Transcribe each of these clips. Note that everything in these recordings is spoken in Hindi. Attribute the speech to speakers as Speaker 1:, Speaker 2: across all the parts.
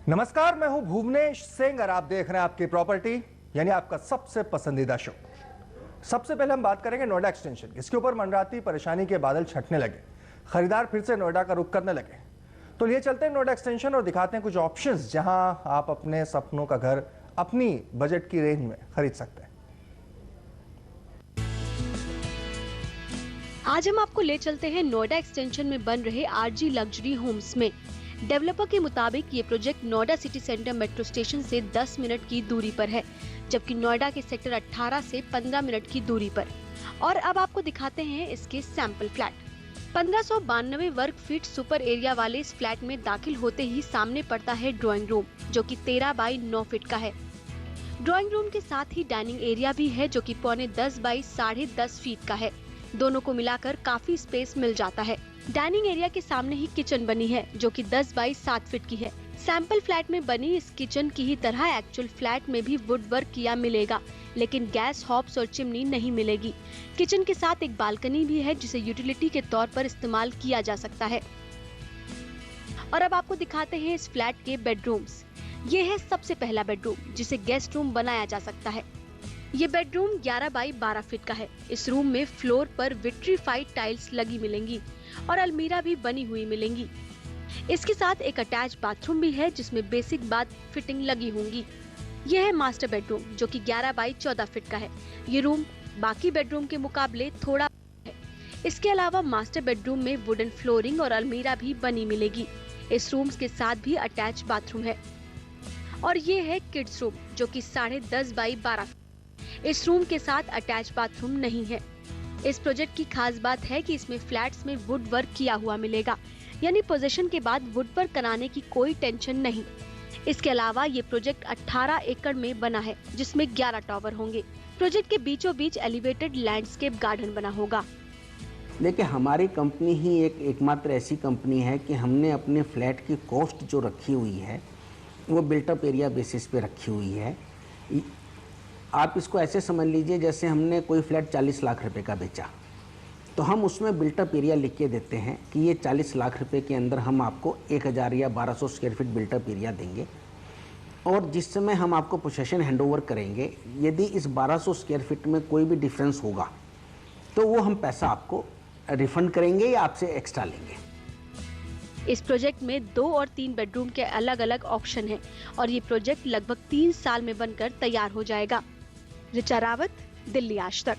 Speaker 1: नमस्कार, मैं हूं भुवनेश सिंह और आप देख रहे हैं आपकी प्रॉपर्टी यानी आपका सबसे पसंदीदा शो। सबसे पहले हम बात करेंगे नोएडा एक्सटेंशन की। इसके ऊपर मंडराती परेशानी के बादल छटने लगे, खरीदार फिर से नोएडा का रुख करने लगे। तो लिए चलते हैं नोएडा एक्सटेंशन और दिखाते हैं कुछ ऑप्शंस जहां आप अपने सपनों का घर अपनी बजट की रेंज में खरीद सकते हैं।
Speaker 2: आज हम आपको ले चलते हैं नोएडा एक्सटेंशन में बन रहे आरजी लग्जरी होम्स में। डेवलपर के मुताबिक ये project Noida city centre metro station से 10 मिनट की दूरी पर है, जबकि नोएडा के सेक्टर 18 से 15 मिनट की दूरी पर। और अब आपको दिखाते हैं इसके सैंपल फ्लैट। 1592 वर्ग फीट सुपर एरिया वाले इस फ्लैट में दाखिल होते ही सामने पड़ता है ड्राइंग रूम, जो कि 13 बाई 9 फीट का है। ड्राइंग रूम के साथ ही डाइनिंग एरिया भी है, जो कि पौने 10 बाई 10.5 फीट का है। दोनों को मिलाकर काफी स्पेस मिल जाता है। डाइनिंग एरिया के सामने ही किचन बनी है, जो कि 10 बाई 7 फीट की है। सैंपल फ्लैट में बनी इस किचन की ही तरह एक्चुअल फ्लैट में भी वुड वर्क किया मिलेगा, लेकिन गैस हॉब्स और चिमनी नहीं मिलेगी। किचन के साथ एक बालकनी भी है, जिसे यूटिलिटी के तौर पर इस्तेमाल किया जा सकता है। और अब आपको दिखाते हैं इस फ्लैट के बेडरूम्स। ये है सबसे पहला बेडरूम, जिसे गेस्ट रूम बनाया जा सकता है। ये बेडरूम 11 बाई 12 फीट का है। इस रूम में फ्लोर पर विट्रीफाइड टाइल्स लगी मिलेंगी और अलमीरा भी बनी हुई मिलेंगी। इसके साथ एक अटैच बाथरूम भी है, जिसमें बेसिक बाथ फिटिंग लगी होंगी। यह है मास्टर बेडरूम, जो कि 11 बाई 14 फीट का है। ये रूम बाकी बेडरूम के मुकाबले थोड़ा है। इसके अलावा मास्टर बेडरूम में वुडन फ्लोरिंग और अलमीरा भी बनी मिलेगी। इस रूम के साथ भी अटैच बाथरूम है। और ये है किड्स रूम, जो कि 10.5 बाई 12 फीट। इस रूम के साथ अटैच बाथरूम नहीं है। इस प्रोजेक्ट की खास बात है कि इसमें फ्लैट्स में वुड वर्क किया हुआ मिलेगा, यानी पोजीशन के बाद वुड वर्क कराने की कोई टेंशन नहीं। इसके अलावा ये प्रोजेक्ट 18 एकड़ में बना है, जिसमें 11 टावर होंगे। प्रोजेक्ट के बीचों बीच एलिवेटेड लैंडस्केप गार्डन बना होगा।
Speaker 3: देखिए, हमारी कंपनी ही एकमात्र ऐसी कंपनी है कि हमने अपने फ्लैट की कॉस्ट जो रखी हुई है वो बिल्टअप एरिया बेसिस पे रखी हुई है। आप इसको ऐसे समझ लीजिए जैसे हमने कोई फ्लैट 40 लाख रुपए का बेचा, तो हम उसमें बिल्टअप एरिया लिख के देते हैं कि ये 40 लाख रुपए के अंदर हम आपको 1000 या 1200 स्क्वायर फीट बिल्टअप एरिया देंगे। और जिस समय हम आपको पोसेशन हैंडओवर करेंगे, यदि इस 1200 स्क्वायर फीट में कोई भी डिफरेंस होगा तो वो हम पैसा आपको रिफंड करेंगे या आपसे एक्स्ट्रा लेंगे।
Speaker 2: इस प्रोजेक्ट में 2 और 3 बेडरूम के अलग अलग ऑप्शन हैं और ये प्रोजेक्ट लगभग 3 साल में बनकर तैयार हो जाएगा। ऋचा रावत, दिल्ली आज तक।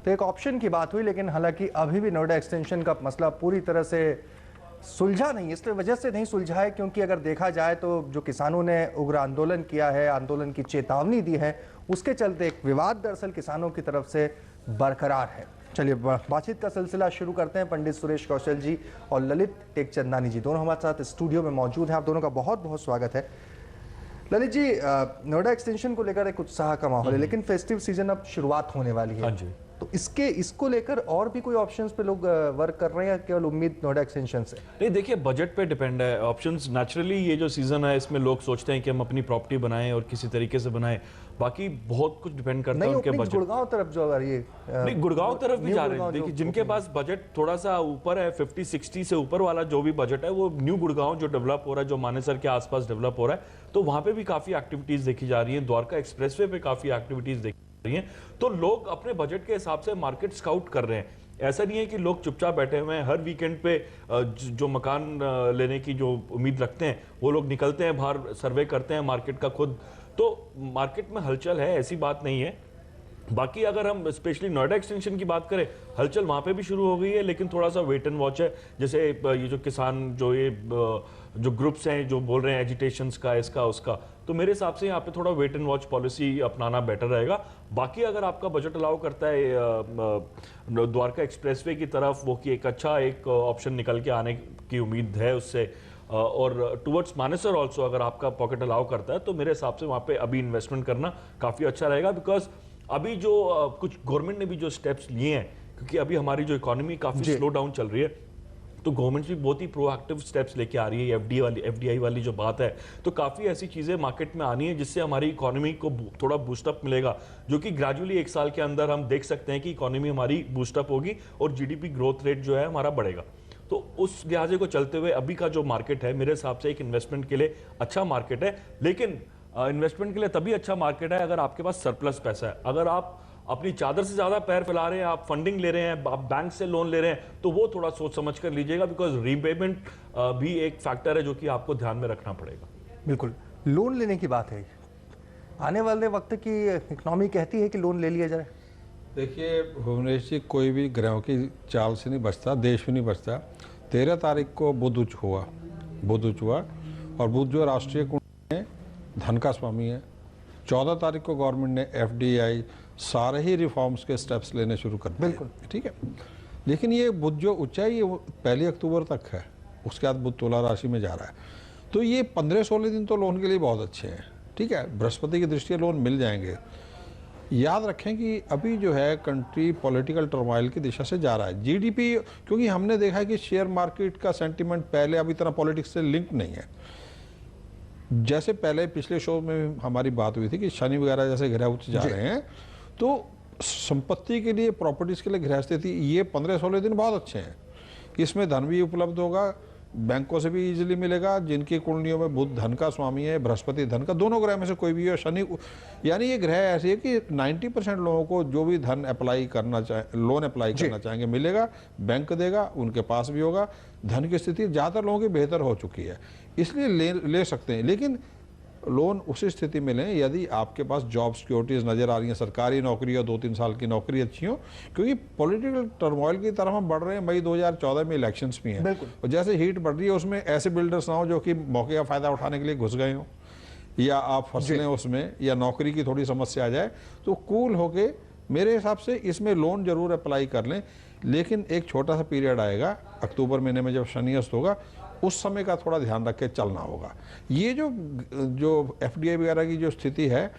Speaker 1: तो एक ऑप्शन की बात हुई, लेकिन हालांकि अभी भी नोएडा एक्सटेंशन का मसला पूरी तरह से सुलझा नहीं। इस वजह से नहीं सुलझा है क्योंकि अगर देखा जाए तो जो किसानों ने उग्र आंदोलन किया है, आंदोलन की चेतावनी दी है, उसके चलते एक विवाद दरअसल किसानों की तरफ से बरकरार है। चलिए बातचीत का सिलसिला शुरू करते हैं। पंडित सुरेश कौशल जी और ललित टेकचंदानी जी दोनों हमारे साथ स्टूडियो में मौजूद हैं। आप दोनों का बहुत बहुत स्वागत है। ललित जी, नोएडा एक्सटेंशन को लेकर एक उत्साह का माहौल है, लेकिन फेस्टिव सीजन अब शुरुआत होने वाली है।
Speaker 4: हाँ जी।
Speaker 1: तो इसको लेकर और भी कोई ऑप्शंस पे लोग वर्क कर रहे हैं या केवल उम्मीद नोएडा एक्सटेंशन से?
Speaker 4: नहीं, देखिए, बजट पे डिपेंड है ऑप्शंस। नेचुरली ये जो सीजन है इसमें लोग सोचते हैं कि हम अपनी प्रॉपर्टी बनाएं और किसी तरीके से बनाएं। बाकी बहुत कुछ डिपेंड करता है उनके बजट।
Speaker 1: गुड़गांव तरफ जो आ रही है,
Speaker 4: नहीं, गुड़गांव तरफ भी जा रहे हैं। देखिए, जिनके पास बजट थोड़ा सा ऊपर है, 50-60 से ऊपर वाला जो भी बजट है, वो न्यू गुड़गांव जो डेवलप हो रहा है, जो मानेसर के आसपास डेवलप हो रहा है, तो वहां पे भी काफी एक्टिविटीज देखी जा रही है। द्वारका एक्सप्रेसवे पे काफी एक्टिविटीज देखी जा रही है। तो लोग अपने बजट के हिसाब से मार्केट स्काउट कर रहे हैं। ऐसा नहीं है कि लोग चुपचाप बैठे हुए हैं। हर वीकेंड पे जो मकान लेने की जो उम्मीद रखते हैं, वो लोग निकलते हैं बाहर, सर्वे करते हैं मार्केट का खुद। तो मार्केट में हलचल है, ऐसी बात नहीं है। बाकी अगर हम स्पेशली नोएडा एक्सटेंशन की बात करें, हलचल वहां पे भी शुरू हो गई है, लेकिन थोड़ा सा वेट एंड वॉच है। जैसे ये जो किसान जो ग्रुप्स हैं जो बोल रहे हैं एजिटेशंस का, इसका उसका, तो मेरे हिसाब से यहाँ पे थोड़ा वेट एंड वॉच पॉलिसी अपनाना बेटर रहेगा। बाकी अगर आपका बजट अलाउ करता है द्वारका एक्सप्रेसवे की तरफ, वो कि एक अच्छा एक ऑप्शन निकल के आने की उम्मीद है उससे, और टुवर्ड्स मानेसर ऑल्सो अगर आपका पॉकेट अलाउ करता है, तो मेरे हिसाब से वहाँ पे अभी इन्वेस्टमेंट करना काफ़ी अच्छा रहेगा। बिकॉज अभी जो कुछ गवर्नमेंट ने भी जो स्टेप्स लिए हैं, क्योंकि अभी हमारी जो इकोनॉमी काफ़ी स्लो डाउन चल रही है, तो गवर्नमेंट भी बहुत ही प्रोएक्टिव स्टेप्स लेके आ रही है। एफडीआई वाली जो बात है, तो काफ़ी ऐसी चीज़ें मार्केट में आनी है जिससे हमारी इकोनॉमी को थोड़ा बूस्टअप मिलेगा, जो कि ग्रेजुअली 1 साल के अंदर हम देख सकते हैं कि इकोनॉमी हमारी बूस्टअप होगी और जीडीपी ग्रोथ रेट जो है हमारा बढ़ेगा। तो उस लिहाजे को चलते हुए अभी का जो मार्केट है मेरे हिसाब से एक इन्वेस्टमेंट के लिए अच्छा मार्केट है। लेकिन इन्वेस्टमेंट के लिए तभी अच्छा मार्केट है अगर आपके पास सरप्लस पैसा है। अगर आप अपनी चादर से ज्यादा पैर फैला रहे हैं, आप फंडिंग ले रहे हैं, आप बैंक से लोन ले रहे हैं, तो वो थोड़ा सोच समझ कर लीजिएगा, बिकॉज रीपेमेंट भी एक फैक्टर है जो कि आपको ध्यान में रखना पड़ेगा।
Speaker 1: बिल्कुल, लोन लेने की बात है, आने वाले वक्त की इकोनॉमी कहती है कि लोन ले लिया जाए।
Speaker 5: देखिए भुवनेश जी, कोई भी ग्रहों की चाल से नहीं बचता, देश भी नहीं बचता। 13 तारीख को बुध उच्च हुआ और बुध जो राष्ट्रीय कुंडली में धन का स्वामी है। 14 तारीख को गवर्नमेंट ने FDI सारे ही रिफॉर्म्स के स्टेप्स लेने शुरू कर दिए।
Speaker 1: बिल्कुल
Speaker 5: ठीक है, लेकिन ये बुध जो उच्च है ये 1 अक्टूबर तक है, उसके बाद बुध तुला राशि में जा रहा है। तो ये 15-16 दिन तो लोन के लिए बहुत अच्छे हैं। ठीक है, बृहस्पति की दृष्टि से लोन मिल जाएंगे। याद रखें कि अभी जो है कंट्री पॉलिटिकल टर्मोइल की दिशा से जा रहा है। GDP, क्योंकि हमने देखा है कि शेयर मार्केट का सेंटिमेंट पहले अब इतना पॉलिटिक्स से लिंक नहीं है। जैसे पहले पिछले शो में हमारी बात हुई थी कि शनि वगैरह जैसे ग्रह उच्च जा रहे हैं, तो संपत्ति के लिए, प्रॉपर्टीज के लिए ग्रह स्थिति ये 15-16 दिन बहुत अच्छे हैं। इसमें धन भी उपलब्ध होगा, बैंकों से भी इजीली मिलेगा। जिनकी कुंडलियों में बुध धन का स्वामी है, बृहस्पति धन का, दोनों ग्रह में से कोई भी है, शनि, यानी ये ग्रह ऐसी है कि 90% लोगों को जो भी धन अप्लाई करना चाहे, लोन अप्लाई करना चाहेंगे मिलेगा, बैंक देगा, उनके पास भी होगा। धन की स्थिति ज़्यादातर लोगों की बेहतर हो चुकी है, इसलिए ले सकते हैं। लेकिन लोन उसी स्थिति में लें यदि आपके पास जॉब सिक्योरिटीज नज़र आ रही हैं, सरकारी नौकरी या 2-3 साल की नौकरी अच्छी हो, क्योंकि पॉलिटिकल टर्मोइल की तरफ हम बढ़ रहे हैं। मई 2014 में इलेक्शंस भी हैं, और जैसे हीट बढ़ रही है उसमें ऐसे बिल्डर्स ना हो जो कि मौके का फ़ायदा उठाने के लिए घुस गए हों, या आप फंस लें उसमें, या नौकरी की थोड़ी समस्या आ जाए। तो कूल होके मेरे हिसाब से इसमें लोन जरूर अप्लाई कर लें, लेकिन एक छोटा सा पीरियड आएगा अक्टूबर महीने में जब शनि अस्त होगा, उस समय का थोड़ा ध्यान रख के चलना होगा। ये जो FDI वगैरह की जो स्थिति है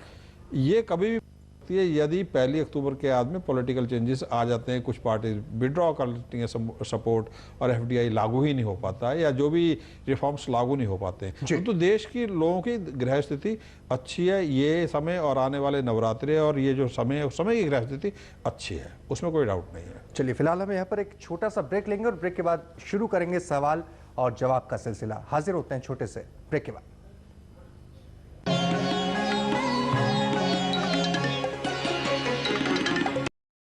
Speaker 5: ये कभी भी होती है यदि 1 अक्टूबर के बाद में पॉलिटिकल चेंजेस आ जाते हैं, कुछ पार्टी विड्रॉ कर लेती हैं सपोर्ट, और FDI लागू ही नहीं हो पाता है, या जो भी रिफॉर्म्स लागू नहीं हो पाते हैं। तो देश की लोगों की ग्रह स्थिति अच्छी है ये समय, और आने वाले नवरात्रे और ये जो समय है उस समय की ग्रह स्थिति अच्छी है, उसमें कोई डाउट नहीं है।
Speaker 1: चलिए फिलहाल हम यहाँ पर एक छोटा सा ब्रेक लेंगे और ब्रेक के बाद शुरू करेंगे सवाल और जवाब का सिलसिला। हाजिर होते हैं छोटे से ब्रेक के बाद।